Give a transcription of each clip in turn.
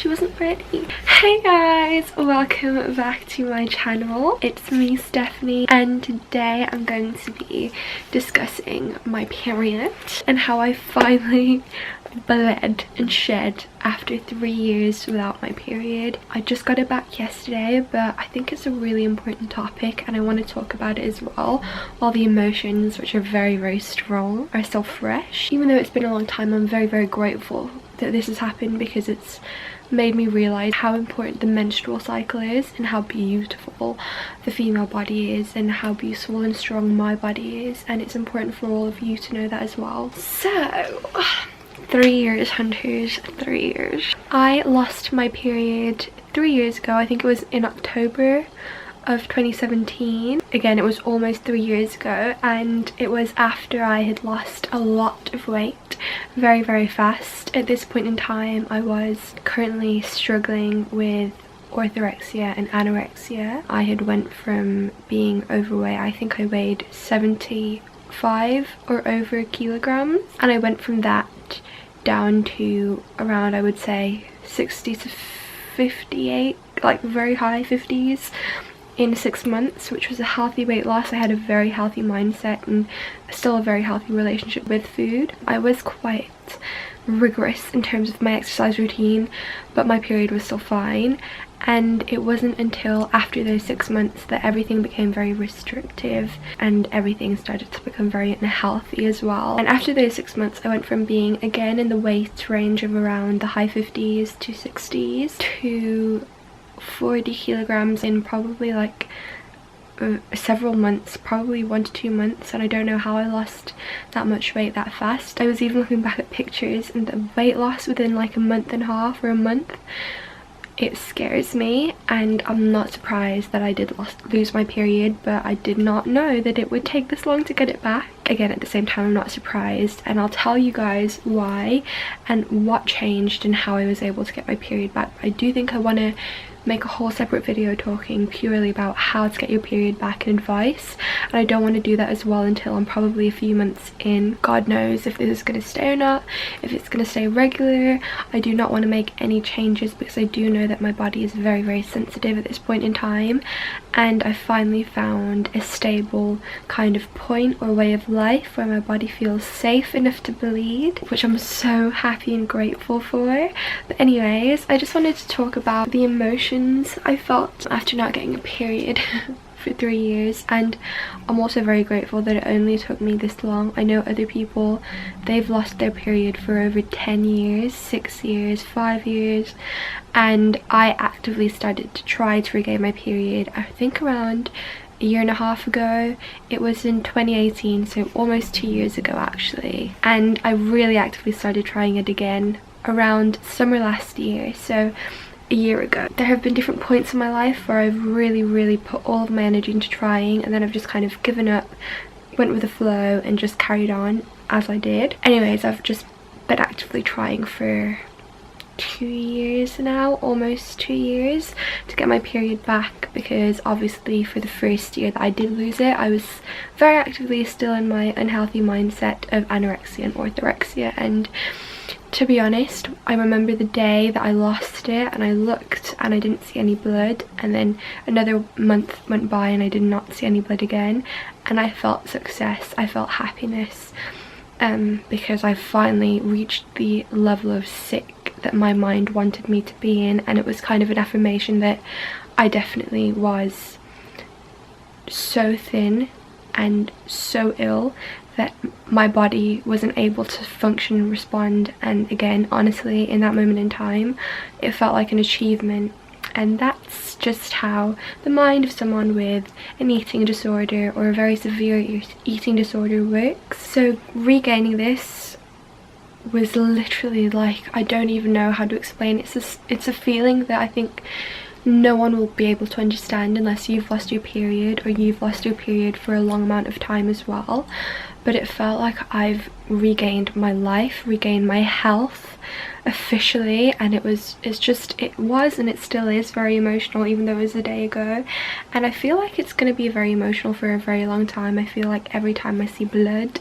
She wasn't ready. Hey guys, welcome back to my channel. It's me, Stephanie, and today I'm going to be discussing my period and how I finally bled and shed after 3 years without my period. I just got it back yesterday, but I think it's a really important topic and I want to talk about it as well, while the emotions, which are very strong, are still fresh. Even though it's been a long time, I'm very grateful that this has happened because it's made me realize how important the menstrual cycle is and how beautiful the female body is and how beautiful and strong my body is, and it's important for all of you to know that as well. So 3 years, hunters, 3 years. I lost my period 3 years ago. I think it was in October of 2017. Again, it was almost 3 years ago, and it was after I had lost a lot of weight very fast. At this point in time, I was currently struggling with orthorexia and anorexia. I had went from being overweight, I think I weighed 75 or over kilograms, and I went from that down to around, I would say, 60 to 58, like very high 50s in 6 months, which was a healthy weight loss. I had a very healthy mindset and still a very healthy relationship with food. I was quite rigorous in terms of my exercise routine, but my period was still fine. And it wasn't until after those 6 months that everything became very restrictive and everything started to become very unhealthy as well. And after those 6 months, I went from being again in the weight range of around the high 50s to 60s to 40 kilograms in probably like several months, probably 1 to 2 months, and I don't know how I lost that much weight that fast. I was even looking back at pictures, and the weight loss within like a month and a half or a month, it scares me, and I'm not surprised that I did lose my period, but I did not know that it would take this long to get it back. Again, at the same time, I'm not surprised, and I'll tell you guys why and what changed and how I was able to get my period back. I do think I want to make a whole separate video talking purely about how to get your period back and advice, and I don't want to do that as well until I'm probably a few months in. God knows if this is going to stay or not, if it's going to stay regular. I do not want to make any changes because I do know that my body is very sensitive at this point in time, and I finally found a stable kind of point or way of life where my body feels safe enough to bleed, which I'm so happy and grateful for. But anyways, I just wanted to talk about the emotions I felt after not getting a period for 3 years, and I'm also very grateful that it only took me this long. I know other people, they've lost their period for over 10 years, 6 years, 5 years, and I actively started to try to regain my period I think around a year and a half ago. It was in 2018, so almost 2 years ago actually, and I really actively started trying it again around summer last year, so a year ago. There have been different points in my life where I've really put all of my energy into trying, and then I've just kind of given up, went with the flow, and just carried on as I did. Anyways, I've just been actively trying for 2 years now, almost 2 years, to get my period back, because obviously for the first year that I did lose it, I was very actively still in my unhealthy mindset of anorexia and orthorexia. And to be honest, I remember the day that I lost it and I looked and I didn't see any blood, and then another month went by and I did not see any blood again, and I felt success, I felt happiness, because I finally reached the level of sick that my mind wanted me to be in, and it was kind of an affirmation that I definitely was so thin and so ill that my body wasn't able to function and respond. And again, honestly, in that moment in time, it felt like an achievement. And that's just how the mind of someone with an eating disorder or a very severe eating disorder works. So regaining this was literally like, I don't even know how to explain it. It's a feeling that I think no one will be able to understand unless you've lost your period, or you've lost your period for a long amount of time as well. But it felt like I've regained my life, regained my health officially, and it was and it still is very emotional, even though it was a day ago. And I feel like it's going to be very emotional for a very long time. I feel like every time I see blood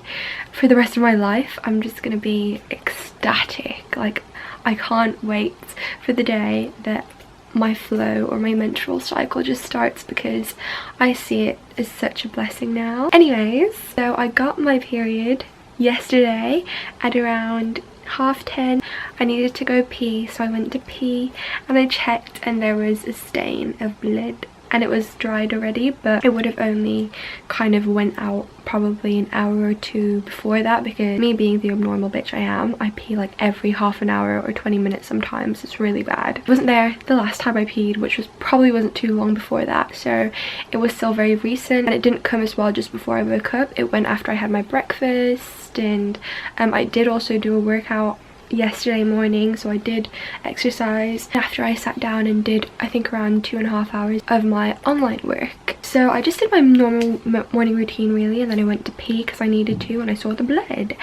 for the rest of my life, I'm just going to be ecstatic. Like, I can't wait for the day that my flow or my menstrual cycle just starts, because I see it as such a blessing now. Anyways, so I got my period yesterday at around 10:30. I needed to go pee, so I went to pee and I checked and there was a stain of blood, and it was dried already, but it would have only kind of went out probably an hour or two before that, because me being the abnormal bitch I am, I pee like every half an hour or 20 minutes sometimes. It's really bad. It wasn't there the last time I peed, which was probably wasn't too long before that, so it was still very recent, and it didn't come as well just before I woke up. It went after I had my breakfast, and I did also do a workout yesterday morning, so I did exercise after I sat down and did, I think, around 2.5 hours of my online work. So I just did my normal morning routine really, and then I went to pee because I needed to, and I saw the blood.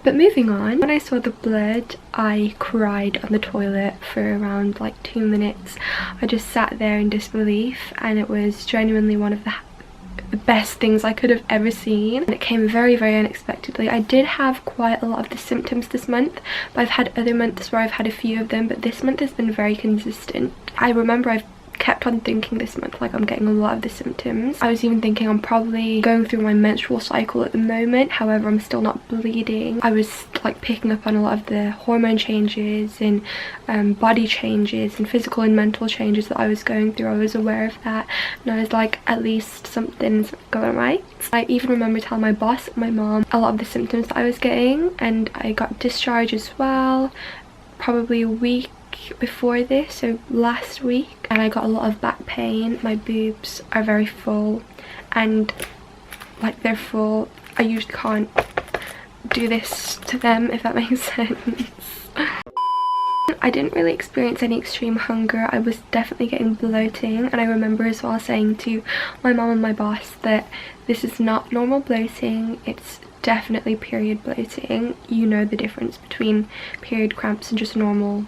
But moving on, when I saw the blood, I cried on the toilet for around like 2 minutes. I just sat there in disbelief, and it was genuinely one of the best things I could have ever seen, and it came very, very unexpectedly. I did have quite a lot of the symptoms this month, but I've had other months where I've had a few of them, but this month has been very consistent. I remember I've kept on thinking this month like I'm getting a lot of the symptoms. I was even thinking I'm probably going through my menstrual cycle at the moment, however I'm still not bleeding. I was like picking up on a lot of the hormone changes and body changes and physical and mental changes that I was going through. I was aware of that, and I was like, at least something's going right. I even remember telling my boss and my mom a lot of the symptoms that I was getting, and I got discharged as well probably a week before this, so last week, and I got a lot of back pain. My boobs are very full, and like they're full. I usually can't do this to them, if that makes sense. I didn't really experience any extreme hunger. I was definitely getting bloating, and I remember as well saying to my mom and my boss that this is not normal bloating, it's definitely period bloating. You know the difference between period cramps and just normal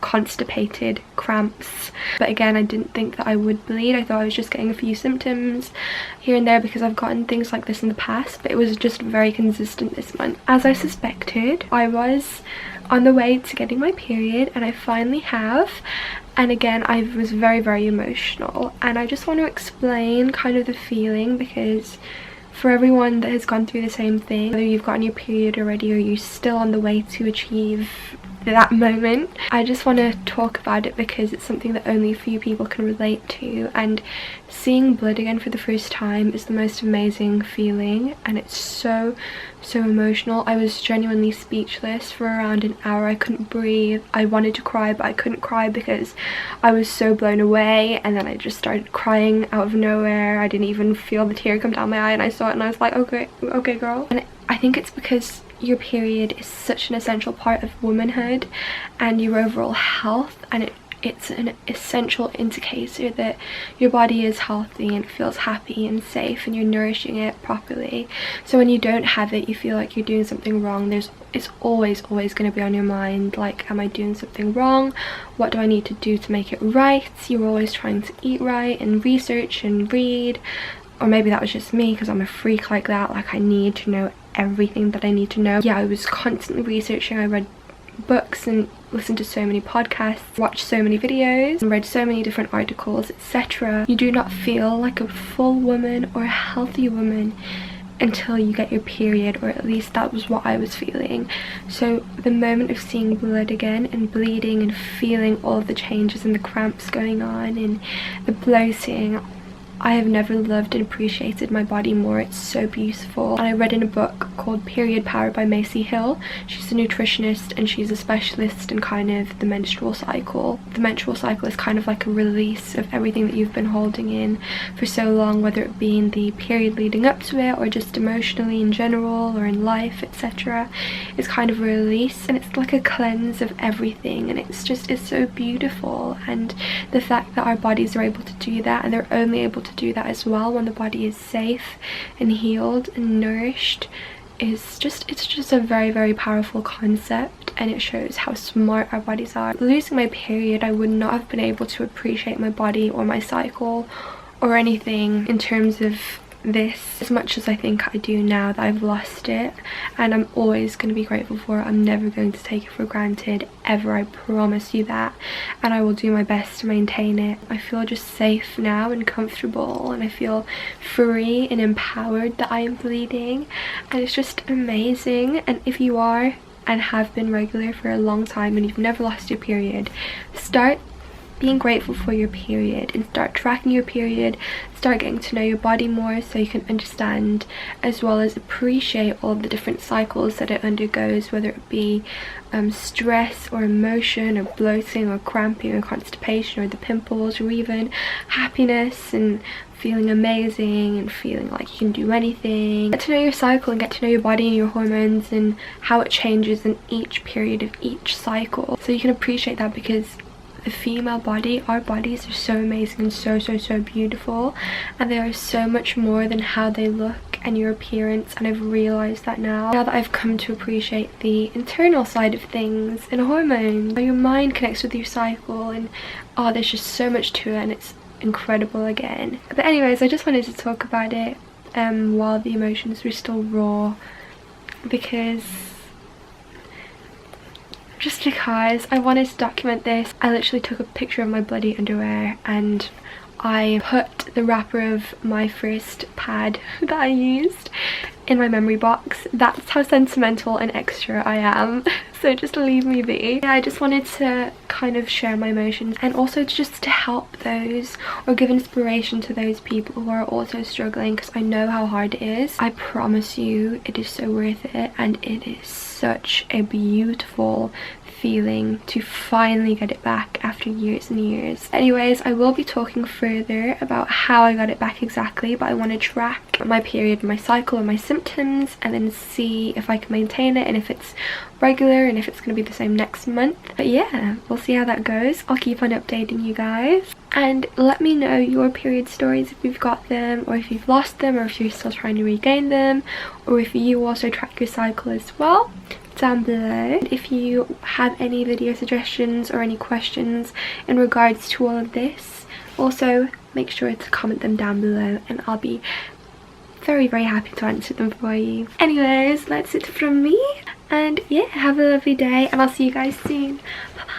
constipated cramps. But again, I didn't think that I would bleed. I thought I was just getting a few symptoms here and there because I've gotten things like this in the past, but it was just very consistent this month. As I suspected, I was on the way to getting my period, and I finally have. And again, I was very, very emotional, and I just want to explain kind of the feeling, because for everyone that has gone through the same thing, whether you've gotten your period already or you're still on the way to achieve that moment, I just want to talk about it because it's something that only a few people can relate to. And seeing blood again for the first time is the most amazing feeling, and it's so emotional. I was genuinely speechless for around an hour. I couldn't breathe. I wanted to cry, but I couldn't cry because I was so blown away, and then I just started crying out of nowhere. I didn't even feel the tear come down my eye, and I saw it and I was like, okay girl. And I think it's because your period is such an essential part of womanhood and your overall health, and it's an essential indicator that your body is healthy and feels happy and safe and you're nourishing it properly. So when you don't have it, you feel like you're doing something wrong. It's always going to be on your mind, like, am I doing something wrong? What do I need to do to make it right? You're always trying to eat right and research and read. Or maybe that was just me because I'm a freak like that, like I need to know everything that I need to know. Yeah, I was constantly researching. I read books and listened to so many podcasts, watched so many videos, and read so many different articles, etc. You do not feel like a full woman or a healthy woman until you get your period, or at least that was what I was feeling. So the moment of seeing blood again and bleeding and feeling all of the changes and the cramps going on and the bloating, I have never loved and appreciated my body more. It's so beautiful. And I read in a book called Period Power by Macy Hill. She's a nutritionist and she's a specialist in kind of the menstrual cycle. The menstrual cycle is kind of like a release of everything that you've been holding in for so long, whether it be in the period leading up to it or just emotionally in general or in life, etc. It's kind of a release, and it's like a cleanse of everything, and it's so beautiful. And the fact that our bodies are able to do that, and they're only able to do that as well when the body is safe and healed and nourished, it's just a very, very powerful concept, and it shows how smart our bodies are. Losing my period, I would not have been able to appreciate my body or my cycle or anything in terms of this as much as I think I do now that I've lost it, and I'm always going to be grateful for it. I'm never going to take it for granted ever, I promise you that, and I will do my best to maintain it. I feel just safe now and comfortable, and I feel free and empowered that I am bleeding, and it's just amazing. And if you are and have been regular for a long time and you've never lost your period, start being grateful for your period and start tracking your period. Start getting to know your body more so you can understand as well as appreciate all the different cycles that it undergoes, whether it be stress or emotion or bloating or cramping or constipation or the pimples, or even happiness and feeling amazing and feeling like you can do anything. Get to know your cycle and get to know your body and your hormones and how it changes in each period of each cycle, so you can appreciate that, because the female body, our bodies are so amazing and so beautiful, and they are so much more than how they look and your appearance. And I've realized that now that I've come to appreciate the internal side of things and hormones, how your mind connects with your cycle, and oh, there's just so much to it, and it's incredible again. But anyways, I just wanted to talk about it while the emotions were still raw, because I wanted to document this. I literally took a picture of my bloody underwear and I put the wrapper of my first pad that I used in my memory box. That's how sentimental and extra I am, so just leave me be. Yeah, I just wanted to kind of share my emotions, and also just to help those or give inspiration to those people who are also struggling, because I know how hard it is. I promise you it is so worth it, and it is such a beautiful feeling to finally get it back after years and years. Anyways, I will be talking further about how I got it back exactly, but I want to track my period, my cycle, and my symptoms, and then see if I can maintain it and if it's regular and if it's going to be the same next month. But yeah, we'll see how that goes. I'll keep on updating you guys, and let me know your period stories if you've got them, or if you've lost them, or if you're still trying to regain them, or if you also track your cycle as well, down below. If you have any video suggestions or any questions in regards to all of this, also make sure to comment them down below, and I'll be very happy to answer them for you. Anyways, that's it from me, and yeah, have a lovely day, and I'll see you guys soon. Bye bye.